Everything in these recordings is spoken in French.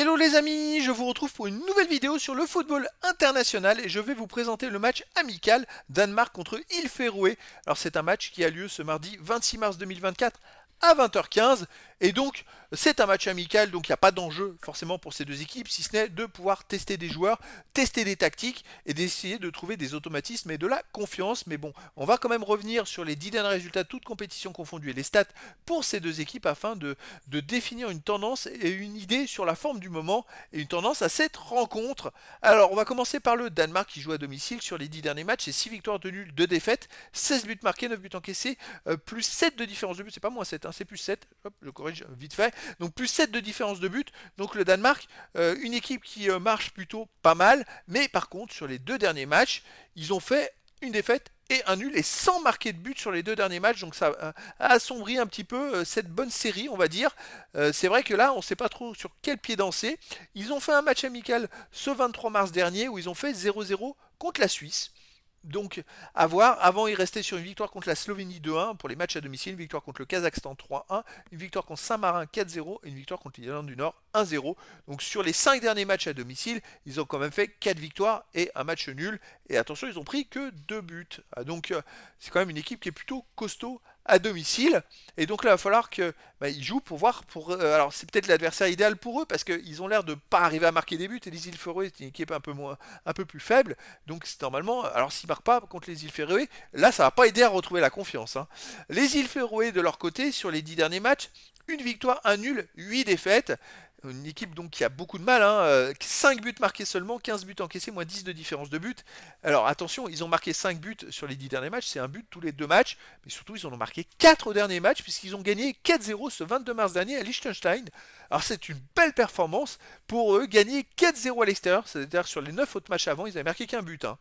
Hello les amis, je vous retrouve pour une nouvelle vidéo sur le football international et je vais vous présenter le match amical Danemark contre Île Féroé. Alors c'est un match qui a lieu ce mardi 26 mars 2024 à 20h15 et donc c'est un match amical, donc il n'y a pas d'enjeu forcément pour ces deux équipes si ce n'est de pouvoir tester des joueurs, tester des tactiques et d'essayer de trouver des automatismes et de la confiance. Mais bon, on va quand même revenir sur les 10 derniers résultats toutes compétitions confondues et les stats pour ces deux équipes afin de définir une tendance et une idée sur la forme du moment et une tendance à cette rencontre. Alors on va commencer par le Danemark qui joue à domicile sur les 10 derniers matchs, c'est 6 victoires de nul, 2 défaites, 16 buts marqués, 9 buts encaissés, plus 7 de différence de but, c'est pas moins 7, hein, c'est plus 7, hop, je corrige vite fait, donc plus 7 de différence de but, donc le Danemark, une équipe qui marche plutôt pas mal, mais par contre sur les deux derniers matchs, ils ont fait une défaite et un nul et sans marquer de but sur les deux derniers matchs, donc ça a assombri un petit peu cette bonne série, on va dire. C'est vrai que là, on ne sait pas trop sur quel pied danser. Ils ont fait un match amical ce 23 mars dernier où ils ont fait 0-0 contre la Suisse. Donc, à voir. Avant, il restait sur une victoire contre la Slovénie 2-1 pour les matchs à domicile, une victoire contre le Kazakhstan 3-1, une victoire contre Saint-Marin 4-0 et une victoire contre l'Irlande du Nord 1-0. Donc, sur les 5 derniers matchs à domicile, ils ont quand même fait 4 victoires et un match nul. Et attention, ils ont pris que 2 buts. Donc, c'est quand même une équipe qui est plutôt costaud à domicile. Et donc là, il va falloir que ils jouent pour voir. Alors, c'est peut-être l'adversaire idéal pour eux parce qu'ils ont l'air de pas arriver à marquer des buts. Et les îles Féroé, c'est une équipe un peu plus faible. Donc, c'est normalement, alors s'ils marquent pas contre les îles Féroé, là, ça va pas aider à retrouver la confiance, hein. Les îles Féroé, de leur côté, sur les 10 derniers matchs, une victoire, un nul, 8 défaites. Une équipe donc qui a beaucoup de mal, hein. 5 buts marqués seulement, 15 buts encaissés, moins 10 de différence de but. Alors attention, ils ont marqué 5 buts sur les 10 derniers matchs, c'est un but tous les deux matchs, mais surtout ils en ont marqué 4 au dernier match puisqu'ils ont gagné 4-0 ce 22 mars dernier à Liechtenstein. Alors c'est une belle performance pour eux, gagner 4-0 à l'extérieur, c'est-à-dire sur les 9 autres matchs avant, ils avaient marqué qu'un but, hein.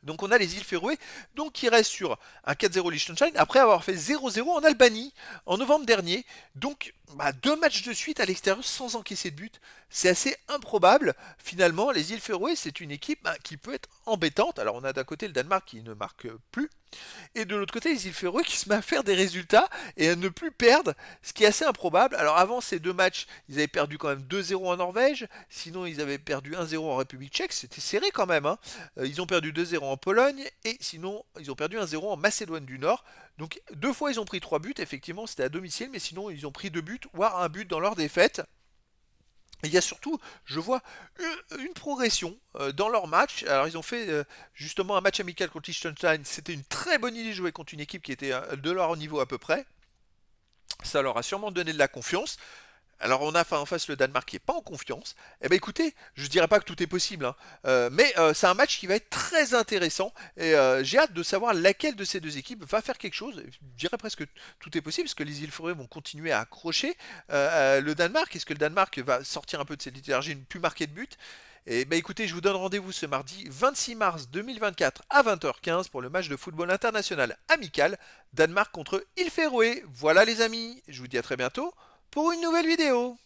Donc on a les îles Féroé, donc qui restent sur un 4-0 Liechtenstein, après avoir fait 0-0 en Albanie en novembre dernier. Donc 2 matchs de suite à l'extérieur sans encaisser de but. C'est assez improbable. Finalement, les îles Féroé, c'est une équipe qui peut être embêtante. Alors on a d'un côté le Danemark qui ne marque plus, et de l'autre côté les îles Féroé qui se met à faire des résultats et à ne plus perdre, ce qui est assez improbable. Alors avant ces 2 matchs, ils avaient perdu quand même 2-0 en Norvège, sinon ils avaient perdu 1-0 en République tchèque, c'était serré quand même, hein. Ils ont perdu 2-0 en Pologne, et sinon ils ont perdu 1-0 en Macédoine du Nord. Donc 2 fois ils ont pris 3 buts, effectivement c'était à domicile, mais sinon ils ont pris 2 buts, voire un but dans leur défaite. Il y a surtout, je vois, une progression dans leur match. Alors ils ont fait justement un match amical contre Liechtenstein. C'était une très bonne idée de jouer contre une équipe qui était de leur niveau à peu près. Ça leur a sûrement donné de la confiance. Alors on a en face le Danemark qui est pas en confiance. Eh ben écoutez, je dirais pas que tout est possible, hein. Mais c'est un match qui va être très intéressant et j'ai hâte de savoir laquelle de ces deux équipes va faire quelque chose. Je dirais presque que tout est possible parce que les îles Féroé vont continuer à accrocher le Danemark. Est-ce que le Danemark va sortir un peu de cette léthargie et ne plus marquer de but? Et ben écoutez, je vous donne rendez-vous ce mardi 26 mars 2024 à 20h15 pour le match de football international amical Danemark contre Île Féroé. Voilà les amis, je vous dis à très bientôt pour une nouvelle vidéo.